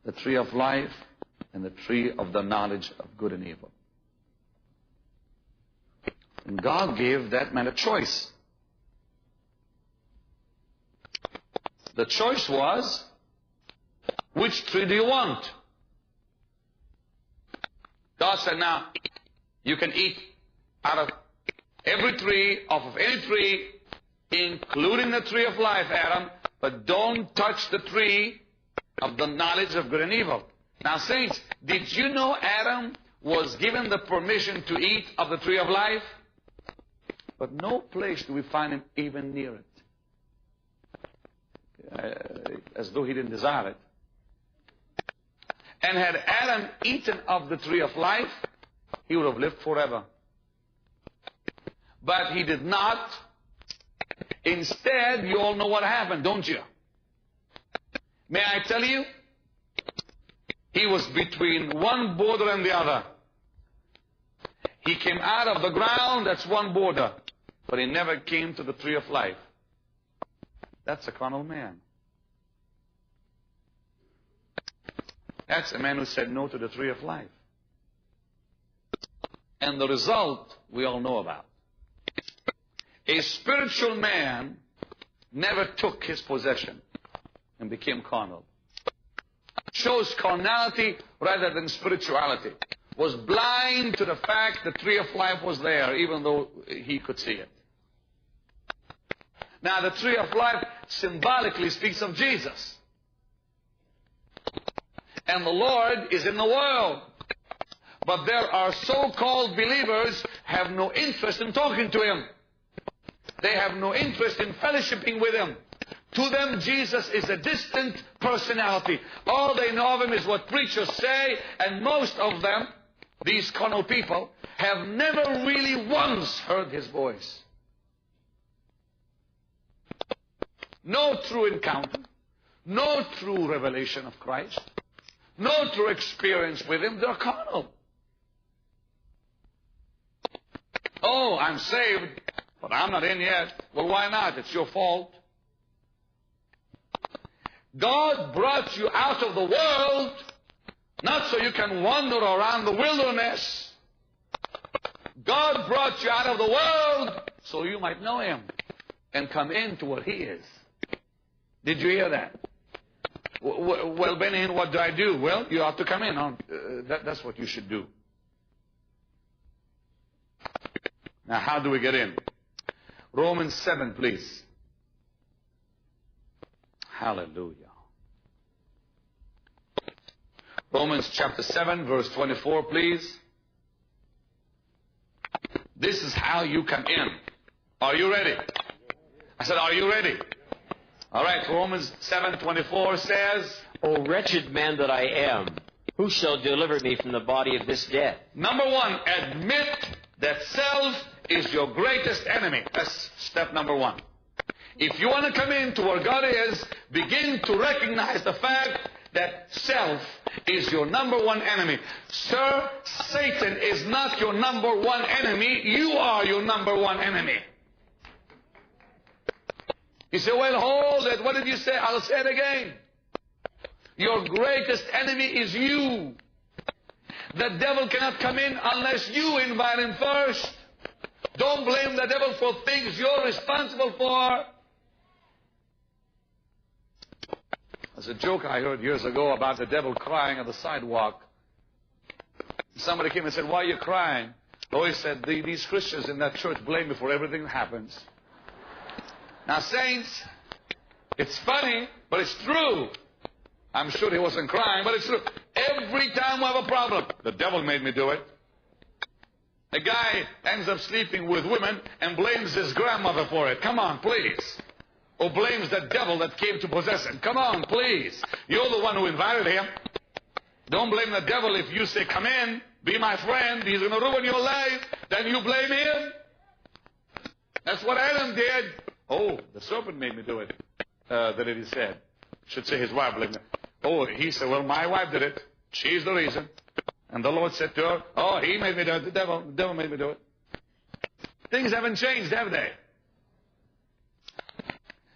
the tree of life and the tree of the knowledge of good and evil. And God gave that man a choice. The choice was, which tree do you want? God said, now, you can eat out of every tree, off of any tree, including the tree of life, Adam, but don't touch the tree of the knowledge of good and evil. Now, saints, did you know Adam was given the permission to eat of the tree of life? But no place do we find him even near it. As though he didn't desire it. And had Adam eaten of the tree of life, he would have lived forever. But he did not. Instead, you all know what happened, don't you? May I tell you? He was between one border and the other. He came out of the ground, that's one border. But he never came to the tree of life. That's a carnal man. That's a man who said no to the tree of life. And the result we all know about. A spiritual man never took his possession and became carnal. Chose carnality rather than spirituality. Was blind to the fact the tree of life was there, even though he could see it. Now, the tree of life symbolically speaks of Jesus. And the Lord is in the world. But there are so-called believers have no interest in talking to Him. They have no interest in fellowshipping with Him. To them, Jesus is a distant personality. All they know of Him is what preachers say, and most of them, these carnal people, have never really once heard His voice. No true encounter, no true revelation of Christ, no true experience with Him. They're carnal. Oh, I'm saved, but I'm not in yet. Well, why not? It's your fault. God brought you out of the world, not so you can wander around the wilderness. God brought you out of the world so you might know Him and come into what He is. Did you hear that? Well, Ben Hinn, what do I do? Well, you have to come in. That's what you should do. Now, how do we get in? Romans 7, please. Hallelujah. Romans chapter 7, verse 24, please. This is how you come in. Are you ready? I said, are you ready? All right, Romans 7:24 says, O wretched man that I am, who shall deliver me from the body of this death? Number one, admit that self is your greatest enemy. That's step number one. If you want to come into where God is, begin to recognize the fact that self is your number one enemy. Sir, Satan is not your number one enemy. You are your number one enemy. You say, well, hold it. What did you say? I'll say it again. Your greatest enemy is you. The devil cannot come in unless you invite him first. Don't blame the devil for things you're responsible for. There's a joke I heard years ago about the devil crying on the sidewalk. Somebody came and said, why are you crying? Oh, he said, these Christians in that church blame me for everything that happens. Now, saints, it's funny, but it's true. I'm sure he wasn't crying, but it's true. Every time we have a problem, the devil made me do it. A guy ends up sleeping with women and blames his grandmother for it. Come on, please. Or blames the devil that came to possess him. Come on, please. You're the one who invited him. Don't blame the devil if you say, come in, be my friend, he's going to ruin your life. Then you blame him. That's what Adam did. Oh, the serpent made me do it, the lady said. Should say his wife blamed him. Oh, he said, well, my wife did it. She's the reason. And the Lord said to her, oh, he made me do it. The devil made me do it. Things haven't changed, have they?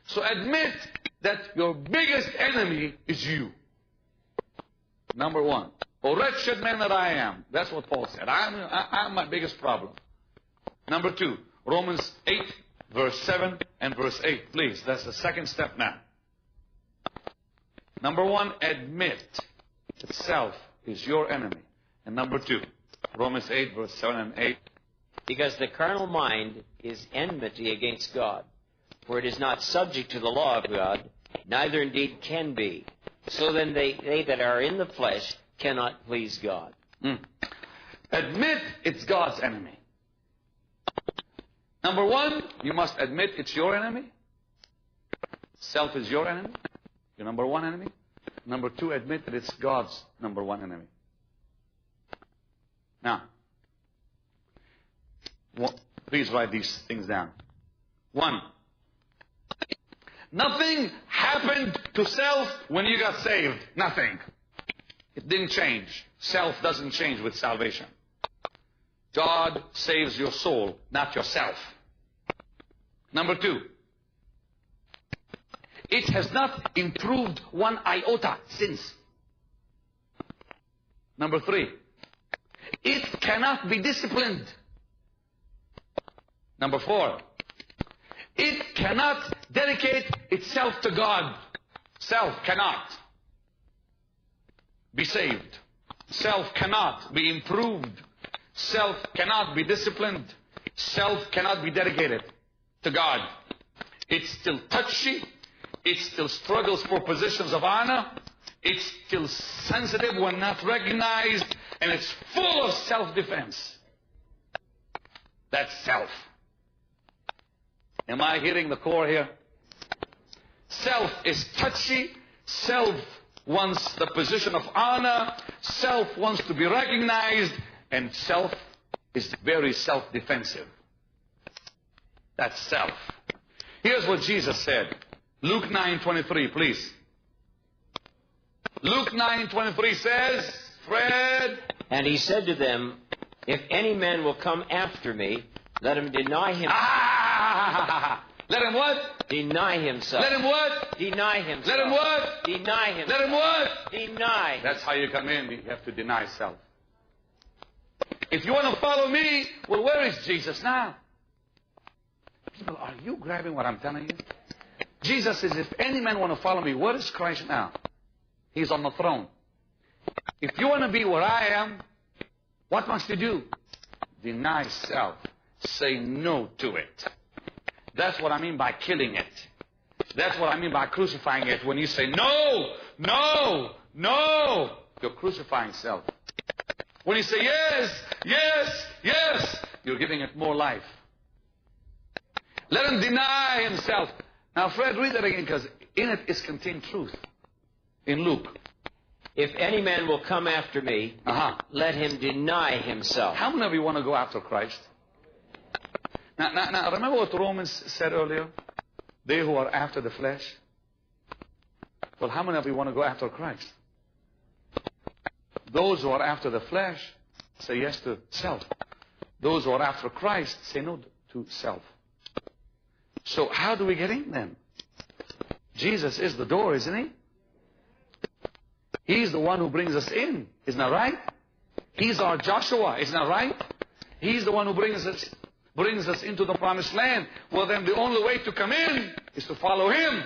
So admit that your biggest enemy is you. Number one. Oh, wretched man that I am. That's what Paul said. I'm my biggest problem. Number two, Romans 8, verse 7 and verse 8. Please, that's the second step now. Number one, admit that self is your enemy. And number two, Romans 8, verse 7 and 8. Because the carnal mind is enmity against God, for it is not subject to the law of God, neither indeed can be. So then they that are in the flesh cannot please God. Admit it's God's enemy. Number one, you must admit it's your enemy. Self is your enemy. Your number one enemy. Number two, admit that it's God's number one enemy. Now, please write these things down. One, nothing happened to self when you got saved. Nothing. It didn't change. Self doesn't change with salvation. God saves your soul, not yourself. Number two, it has not improved one iota since. Number three, it cannot be disciplined. Number four, it cannot dedicate itself to God. Self cannot be saved. Self cannot be improved. Self cannot be disciplined. Self cannot be dedicated to God. It's still touchy. It still struggles for positions of honor. It's still sensitive when not recognized. And it's full of self-defense. That's self. Am I hitting the core here? Self is touchy. Self wants the position of honor. Self wants to be recognized. And self is very self-defensive. That's self. Here's what Jesus said. Luke 9:23, please. Luke 9:23 says, Fred. And he said to them, if any man will come after me, let him deny him. Let him what? Deny himself. Let him what? Deny himself. Let him what? Deny himself. Let him what? Deny. That's how you come in. You have to deny self. If you want to follow me, well, where is Jesus now? People, are you grabbing what I'm telling you? Jesus says, if any man want to follow me, where is Christ now? He's on the throne. If you want to be where I am, what must you do? Deny self. Say no to it. That's what I mean by killing it. That's what I mean by crucifying it. When you say no, no, no, you're crucifying self. When you say yes, yes, yes, you're giving it more life. Let him deny himself. Now, Fred, read that again, because in it is contained truth. In Luke. If any man will come after me, let him deny himself. How many of you want to go after Christ? Now, remember what Romans said earlier? They who are after the flesh. Well, how many of you want to go after Christ? Those who are after the flesh say yes to self. Those who are after Christ say no to self. So how do we get in then? Jesus is the door, isn't he? He's the one who brings us in. Isn't that right? He's our Joshua. Isn't that right? He's the one who brings us into the promised land. Well, then the only way to come in is to follow him.